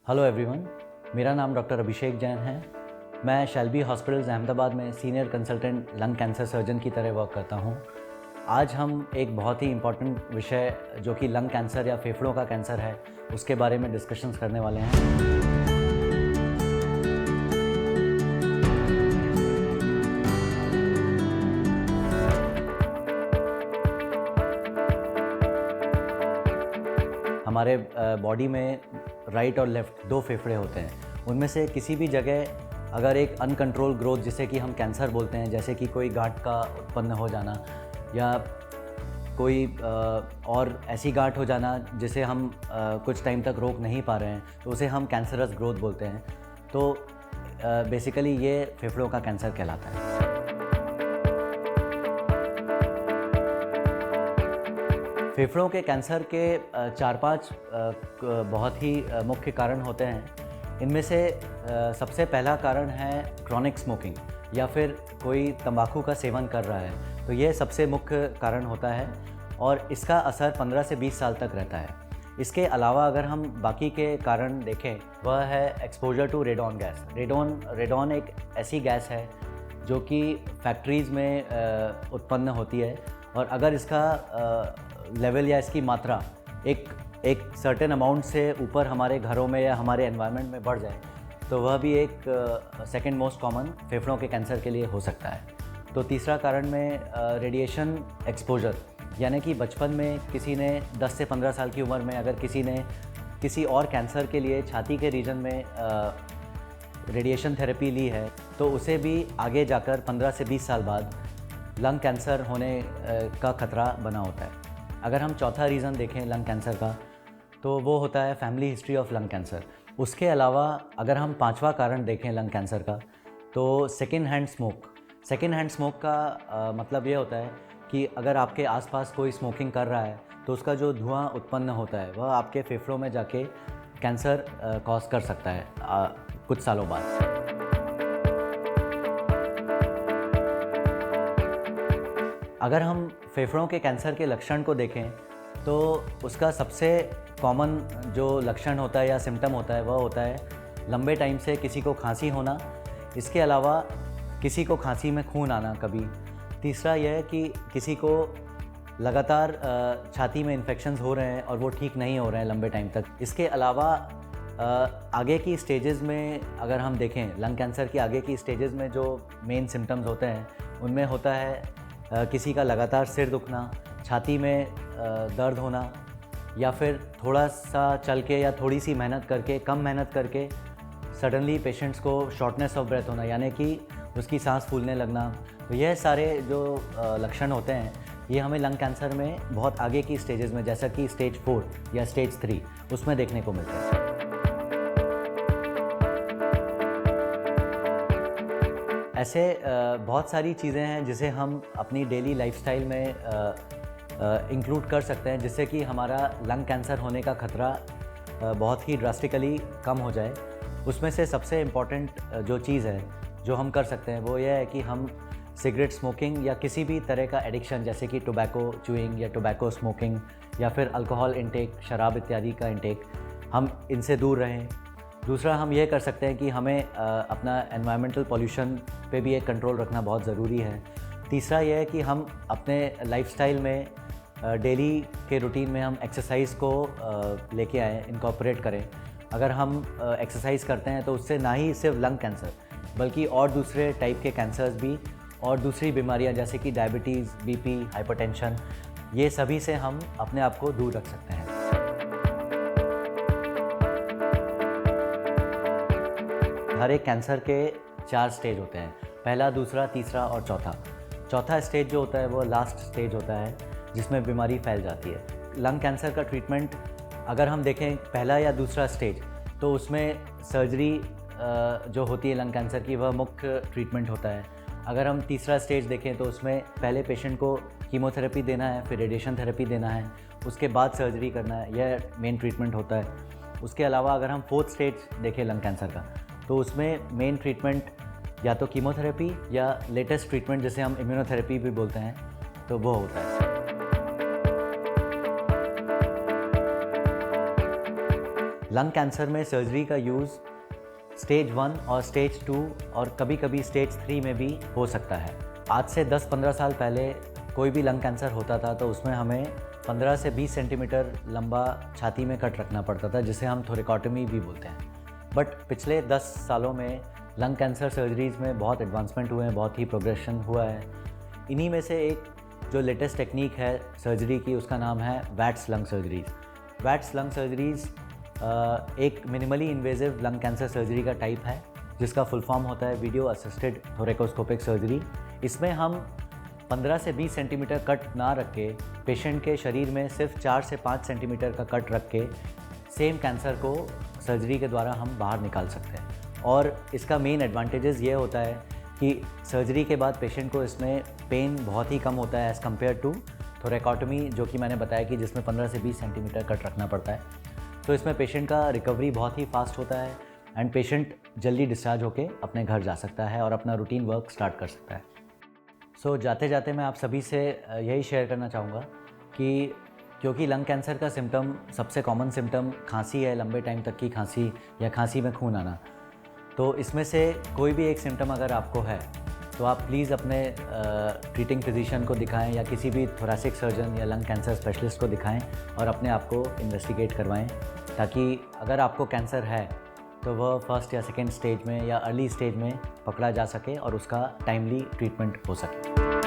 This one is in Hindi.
हेलो एवरीवन, मेरा नाम डॉक्टर अभिषेक जैन है। मैं शैल्बी हॉस्पिटल्स अहमदाबाद में senior consultant lung cancer surgeon की तरह वर्क करता हूं। आज हम एक बहुत ही इम्पॉर्टेंट विषय जो कि लंग कैंसर या फेफड़ों का कैंसर है उसके बारे में डिस्कशंस करने वाले हैं। हमारे बॉडी में राइट और लेफ़्ट दो फेफड़े होते हैं। उनमें से किसी भी जगह अगर एक अनकंट्रोल ग्रोथ जिसे कि हम कैंसर बोलते हैं, जैसे कि कोई गांठ का उत्पन्न हो जाना या कोई और ऐसी गांठ हो जाना जिसे हम कुछ टाइम तक रोक नहीं पा रहे हैं, तो उसे हम कैंसरस ग्रोथ बोलते हैं। तो बेसिकली ये फेफड़ों का कैंसर कहलाता है। फेफड़ों के कैंसर के 4-5 बहुत ही मुख्य कारण होते हैं। इनमें से सबसे पहला कारण है क्रॉनिक स्मोकिंग या फिर कोई तंबाकू का सेवन कर रहा है, तो ये सबसे मुख्य कारण होता है और इसका असर 15 से 20 साल तक रहता है। इसके अलावा अगर हम बाकी के कारण देखें, वह है exposure to radon gas. Radon एक ऐसी गैस है जो कि फैक्ट्रीज़ में उत्पन्न होती है और अगर इसका लेवल या इसकी मात्रा एक सर्टेन अमाउंट से ऊपर हमारे घरों में या हमारे एनवायरनमेंट में बढ़ जाए, तो वह भी एक सेकंड मोस्ट कॉमन फेफड़ों के कैंसर के लिए हो सकता है। तो तीसरा कारण में रेडिएशन एक्सपोजर, यानी कि बचपन में किसी ने 10 से 15 साल की उम्र में अगर किसी ने किसी और कैंसर के लिए छाती के रीजन में रेडिएशन थेरेपी ली है, तो उसे भी आगे जाकर 15 से 20 साल बाद लंग कैंसर होने का खतरा बना होता है। अगर हम चौथा रीज़न देखें लंग कैंसर का, तो वो होता है family history of lung cancer. उसके अलावा अगर हम पांचवा कारण देखें लंग कैंसर का, तो सेकेंड हैंड स्मोक का मतलब ये होता है कि अगर आपके आसपास कोई स्मोकिंग कर रहा है तो उसका जो धुआं उत्पन्न होता है वह आपके फेफड़ों में जाके कैंसर कॉज कर सकता है कुछ सालों बाद। अगर हम फेफड़ों के कैंसर के लक्षण को देखें, तो उसका सबसे कॉमन जो लक्षण होता है या सिम्टम होता है वह होता है लंबे टाइम से किसी को खांसी होना। इसके अलावा किसी को खांसी में खून आना कभी। तीसरा यह है कि किसी को लगातार छाती में इन्फेक्शंस हो रहे हैं और वो ठीक नहीं हो रहे हैं लंबे टाइम तक। इसके अलावा आगे की स्टेजेस में अगर हम देखें, लंग कैंसर की आगे की स्टेजेस में जो मेन सिम्टम्स होते हैं उनमें होता है किसी का लगातार सिर दुखना, छाती में दर्द होना, या फिर थोड़ा सा चल के या थोड़ी सी मेहनत करके, कम मेहनत करके सडनली पेशेंट्स को शॉर्टनेस ऑफ ब्रेथ होना, यानी कि उसकी सांस फूलने लगना। तो यह सारे जो लक्षण होते हैं ये हमें लंग कैंसर में बहुत आगे की स्टेजेस में, जैसा कि स्टेज 4 या स्टेज 3, उसमें देखने को मिलते हैं। ऐसे बहुत सारी चीज़ें हैं जिसे हम अपनी डेली लाइफस्टाइल में इंक्लूड कर सकते हैं, जिससे कि हमारा लंग कैंसर होने का खतरा बहुत ही ड्रास्टिकली कम हो जाए। उसमें से सबसे इम्पॉर्टेंट जो चीज़ है जो हम कर सकते हैं वो ये है कि हम सिगरेट स्मोकिंग या किसी भी तरह का एडिक्शन, जैसे कि टोबैको च्यूइंग या टोबैको स्मोकिंग या फिर अल्कोहल इंटेक, शराब इत्यादि का इंटेक, हम इनसे दूर रहें। दूसरा हम ये कर सकते हैं कि हमें अपना एनवायरमेंटल पॉल्यूशन पे भी एक कंट्रोल रखना बहुत ज़रूरी है। तीसरा यह है कि हम अपने लाइफस्टाइल में डेली के रूटीन में हम एक्सरसाइज को लेके आएँ, इनकॉर्पोरेट करें। अगर हम एक्सरसाइज करते हैं तो उससे ना ही सिर्फ लंग कैंसर बल्कि और दूसरे टाइप के कैंसर्स भी और दूसरी बीमारियां जैसे कि डायबिटीज़, बीपी, हाइपरटेंशन, ये सभी से हम अपने आप को दूर रख सकते हैं। हर एक कैंसर के 4 स्टेज होते हैं, पहला, दूसरा, तीसरा और चौथा स्टेज जो होता है वो लास्ट स्टेज होता है जिसमें बीमारी फैल जाती है। लंग कैंसर का ट्रीटमेंट अगर हम देखें पहला या दूसरा स्टेज, तो उसमें सर्जरी जो होती है लंग कैंसर की वह मुख्य ट्रीटमेंट होता है। अगर हम तीसरा स्टेज देखें तो उसमें पहले पेशेंट को कीमोथेरेपी देना है, फिर रेडिएशन थेरेपी देना है, उसके बाद सर्जरी करना है, यह मेन ट्रीटमेंट होता है। उसके अलावा अगर हम 4th स्टेज देखें लंग कैंसर का, तो उसमें मेन ट्रीटमेंट या तो कीमोथेरेपी या लेटेस्ट ट्रीटमेंट जिसे हम इम्यूनोथेरेपी भी बोलते हैं, तो वो होता है। लंग कैंसर में सर्जरी का यूज़ स्टेज 1 और स्टेज 2 और कभी कभी स्टेज 3 में भी हो सकता है। आज से 10-15 साल पहले कोई भी लंग कैंसर होता था तो उसमें हमें 15 से 20 सेंटीमीटर लंबा छाती में कट रखना पड़ता था, जिसे हम थोरेकोटमी भी बोलते हैं। बट पिछले 10 सालों में लंग कैंसर सर्जरीज़ में बहुत एडवांसमेंट हुए हैं, बहुत ही प्रोग्रेशन हुआ है। इन्हीं में से एक जो लेटेस्ट टेक्निक है सर्जरी की, उसका नाम है VATS lung surgeries. VATS lung surgeries एक minimally invasive lung cancer surgery का टाइप है, जिसका फुल फॉर्म होता है वीडियो असिस्टेड थोरेकोस्कोपिक सर्जरी। इसमें हम 15 से 20 सेंटीमीटर कट ना रख के पेशेंट के शरीर में सिर्फ 4 से 5 सेंटीमीटर का कट रख के सेम कैंसर को सर्जरी के द्वारा हम बाहर निकाल सकते हैं। और इसका मेन एडवांटेजेस ये होता है कि सर्जरी के बाद पेशेंट को इसमें पेन बहुत ही कम होता है एज़ कम्पेयर टू थोरेकोटमी, जो कि मैंने बताया कि जिसमें 15 से 20 सेंटीमीटर कट रखना पड़ता है। तो इसमें पेशेंट का रिकवरी बहुत ही फास्ट होता है एंड पेशेंट जल्दी डिस्चार्ज होकर अपने घर जा सकता है और अपना रूटीन वर्क स्टार्ट कर सकता है। सो जाते जाते मैं आप सभी से यही शेयर करना चाहूँगा कि क्योंकि लंग कैंसर का सिम्टम, सबसे कॉमन सिम्टम खांसी है, लंबे टाइम तक की खांसी या खांसी में खून आना। तो इसमें से कोई भी एक सिम्टम अगर आपको है तो आप प्लीज़ अपने ट्रीटिंग फिजिशियन को दिखाएं या किसी भी थोरेसिक सर्जन या लंग कैंसर स्पेशलिस्ट को दिखाएं और अपने आप को इन्वेस्टिगेट करवाएं, ताकि अगर आपको कैंसर है तो वह फर्स्ट या सेकेंड स्टेज में या अर्ली स्टेज में पकड़ा जा सके और उसका टाइमली ट्रीटमेंट हो सके।